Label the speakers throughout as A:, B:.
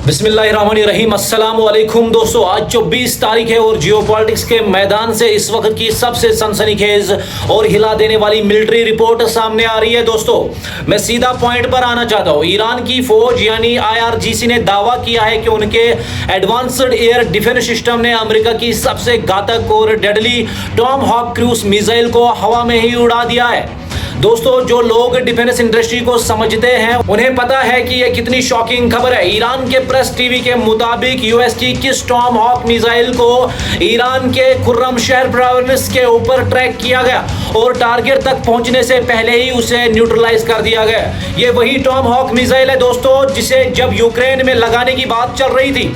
A: बिस्मिल्लाहिर्रहमानिर्रहीम। अस्सलाम वालेकुम दोस्तों, आज 24 तारीख है और जियोपॉलिटिक्स के मैदान से इस वक्त की सबसे सनसनीखेज और हिला देने वाली मिलिट्री रिपोर्ट सामने आ रही है। दोस्तों मैं सीधा पॉइंट पर आना चाहता हूं। ईरान की फौज यानी IRGC ने दावा किया है कि उनके एडवांस्ड एयर डिफेंस सिस्टम ने अमेरिका की सबसे घातक और deadly tomahawk cruise missile को हवा में ही उड़ा दिया है। दोस्तों जो लोग डिफेंस इंडस्ट्री को समझते हैं उन्हें पता है कि यह कितनी शॉकिंग खबर है। ईरान के प्रेस टीवी के मुताबिक यूएस की किस टॉम हॉक मिसाइल को ईरान के खुर्रम शहर प्रोविंस के ऊपर ट्रैक किया गया और टारगेट तक पहुंचने से पहले ही उसे न्यूट्रलाइज कर दिया गया। ये वही टॉम हॉक मिसाइल है दोस्तों जिसे जब यूक्रेन में लगाने की बात चल रही थी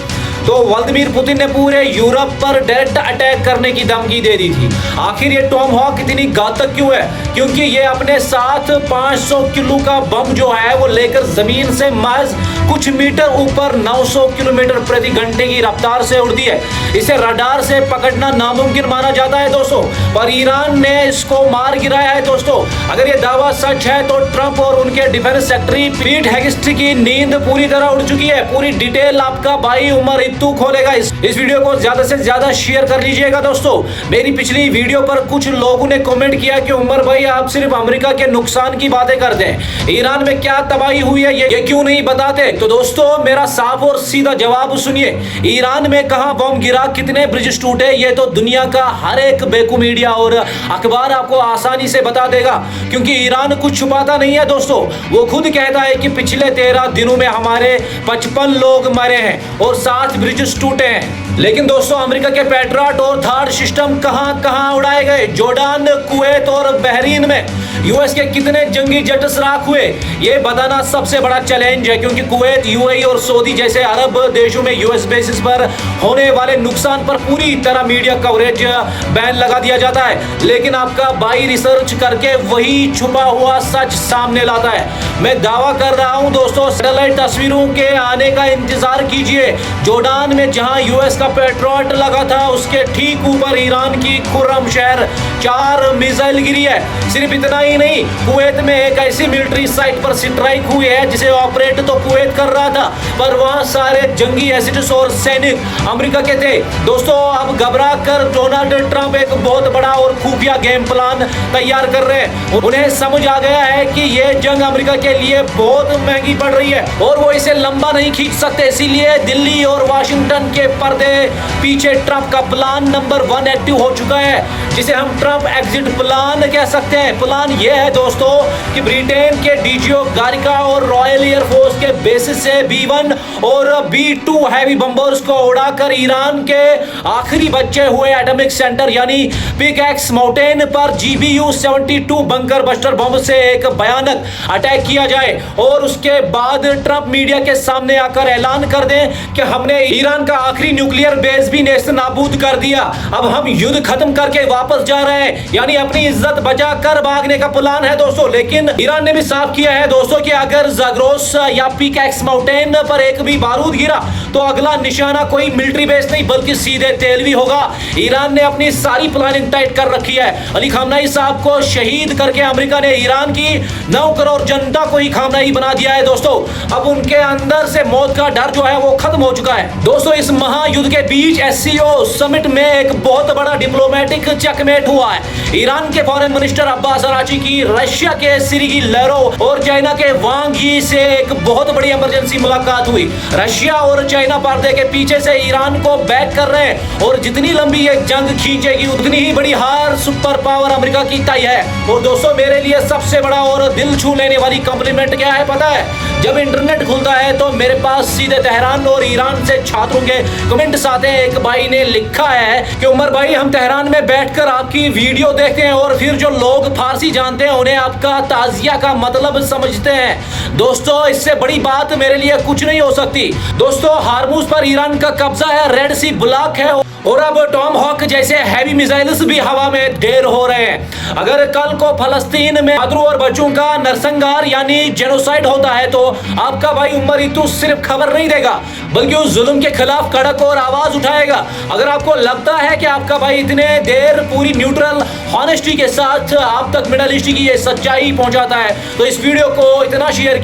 A: तो व्लादिमीर पुतिन ने पूरे यूरोप पर डायरेक्ट अटैक करने की धमकी दे दी थी। आखिर ये टॉम हॉक इतनी घातक क्यों है? क्योंकि ये अपने साथ 500 किलो का बम जो है वो लेकर जमीन से महज कुछ मीटर ऊपर 900 किलोमीटर प्रति घंटे की रफ्तार से उड़ती है। इसे रडार से पकड़ना नामुमकिन माना जाता है दोस्तों, पर ईरान ने इसको मार गिराया है। दोस्तों अगर ये दावा सच है तो ट्रंप और उनके डिफेंस सेक्रेटरी पीट हेगेस्ट की नींद पूरी तरह उड़ चुकी है। पूरी डिटेल आपका भाई उमर तू खोलेगा। इस वीडियो को ज्यादा से ज्यादा शेयर कर लीजिएगा। दोस्तों मेरी पिछली वीडियो पर कुछ लोगों ने कमेंट किया कि उमर भाई आप सिर्फ अमेरिका के नुकसान की बातें करते हैं, ईरान में क्या तबाही हुई है ये क्यों नहीं बताते। तो दोस्तों मेरा साफ और सीधा जवाब सुनिए, ईरान में कहां बम गिरा, कितने ब्रिज टूटे, ये तो दुनिया का हर एक बेकू मीडिया और अखबार आपको आसानी से बता देगा, क्योंकि ईरान कुछ छुपाता नहीं है। दोस्तों वो खुद कहता है कि पिछले 13 दिनों में हमारे 55 लोग मरे हैं और 7 ब्रिजेस टूटे हैं। लेकिन दोस्तों अमेरिका के पैट्रियट और थर्ड सिस्टम कहां कहां उड़ाए गए? जॉर्डन, कुवैत और बहरीन में यूएस के कितने जंगी जेट राख हुए ये बताना सबसे बड़ा चैलेंज है, क्योंकि कुवैत, यूएई और सऊदी जैसे अरब देशों में यूएस बेसिस पर होने वाले नुकसान पर पूरी तरह मीडिया कवरेज बैन लगा दिया जाता है। लेकिन आपका भाई रिसर्च करके वही छुपा हुआ सच सामने लाता है। मैं दावा कर रहा हूं दोस्तों, सैटेलाइट तस्वीरों के आने का इंतजार कीजिए। जॉर्डन में जहां यूएस का पेट्रियट लगा था उसके ठीक ऊपर ईरान की खुर्रम शहर 4 मिसाइल गिरी है। सिर्फ इतना ही नहीं, कुवैत में एक ऐसी मिलिट्री साइट पर स्ट्राइक हुई है जिसे ऑपरेट तो कुवैत कर रहा था, पर वहां सारे जंगी एसिड्स और सैनिक अमेरिका के थे। दोस्तों अब घबरा कर डोनाल्ड ट्रंप एक बहुत बड़ा और खुफिया गेम प्लान तैयार कर रहे हैं। उन्हें समझ आ गया है कि यह जंग अमेरिका के लिए बहुत महंगी पड़ रही है और वो इसे लंबा नहीं खींच सकते। इसीलिए दिल्ली और वाशिंगटन के पर्दे पीछे ट्रंप का प्लान नंबर 1 एक्टिव हो चुका है, जिसे हम ट्रंप एग्जिट प्लान कह सकते हैं। प्लान यह है दोस्तों कि ब्रिटेन के डीजीओ गारिका और रॉयल एयरफोर्स के बेसिस से B1 और B2 हैवी बम्बर्स को उड़ाकर ईरान के आखिरी बचे हुए एटॉमिक सेंटर यानी पिकैक्स माउंटेन पर GBU-72 बंकर बस्टर बम से एक भयानक अटैक किया जाए और उसके बाद ट्रंप मीडिया के सामने आकर ऐलान कर दें कि हमने ईरान का आखिरी न्यूक्लियर बेस भी नेस्त नाबूद कर दिया, अब हम युद्ध खत्म करके वापस जा रहे हैं, यानी अपनी इज्जत बचा कर भागने का प्लान है दोस्तों। लेकिन ईरान ने भी साफ किया है दोस्तों कि अगर ज़ाग्रोस या पिकैक्स माउंटेन पर एक भी बारूद गिरा तो अगला निशाना कोई मिलिट्री बेस नहीं बल्कि सीधे तेलवी होगा। ईरान ने अपनी सारी प्लानिंग टाइट कर रखी है। अली खामनेई साहब को शहीद करके अमेरिका ने ईरान की 9 करोड़ जनता को ही खामनेई बना दिया है दोस्तों। अब उनके अंदर से मौत का डर जो है वो खत्म हो चुका है दोस्तों। इस महायुद्ध के बीच SCO समिट में एक बहुत बड़ा डिप्लोमेटिक चेकमेट हुआ है। ईरान के फॉरेन मिनिस्टर अब्बास अराची की रशिया के सिर्गी लाव्रोव और चाइना के वांग यी से एक बहुत बड़ी इमरजेंसी मुलाकात हुई। रशिया और चाइना पर्दे के पीछे से ईरान को बैक कर रहे हैं और जितनी लंबी ये जंग खींचेगी उतनी ही बड़ी हार सुपर पावर अमेरिका की तय है। और दोस्तों मेरे लिए सबसे बड़ा और दिल छू लेने वाली कॉम्प्लीमेंट क्या है पता है? जब इंटरनेट खुलता है तो मेरे पास सीधे तेहरान और ईरान से छात्रों के कमेंट्स आते हैं। एक भाई ने लिखा है कि उमर भाई हम तेहरान में बैठकर आपकी वीडियो देखते हैं और फिर जो लोग फारसी जानते हैं उन्हें आपका ताजिया का मतलब समझते हैं। दोस्तों इससे बड़ी बात मेरे लिए कुछ नहीं हो सकती। दोस्तों हार्मूज पर ईरान का कब्जा है, रेड सी ब्लॉक है और अब टॉम हॉक जैसे हैवी मिसाइल्स भी हवा में ढेर हो रहे हैं। अगर कल को फलस्तीन में मादरू और बच्चों का नरसंहार यानी जेनोसाइड होता है तो आपका भाई उमर इतू सिर्फ खबर नहीं देगा बल्कि उस जुल्म के खिलाफ कड़क और आवाज उठाएगा। अगर आपको लगता है कि आपका भाई इतने देर पूरी न्यूट्रल हॉनेस्टी के साथ आप तक मिडिल ईस्ट की ये सच्चाई पहुंचाता है, तो इस वीडियो को इतना शेयर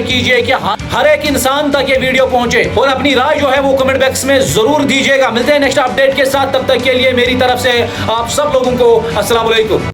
A: कीजिए कि हर एक इंसान तक ये वीडियो पहुंचे, और अपनी राय जो है वो कमेंट बॉक्स में जरूर दीजिएगा। मिलते हैं नेक्स्ट अपडेट के साथ, तब तक के लिए मेरी तरफ से आप सब लोगों को अस्सलाम वालेकुम।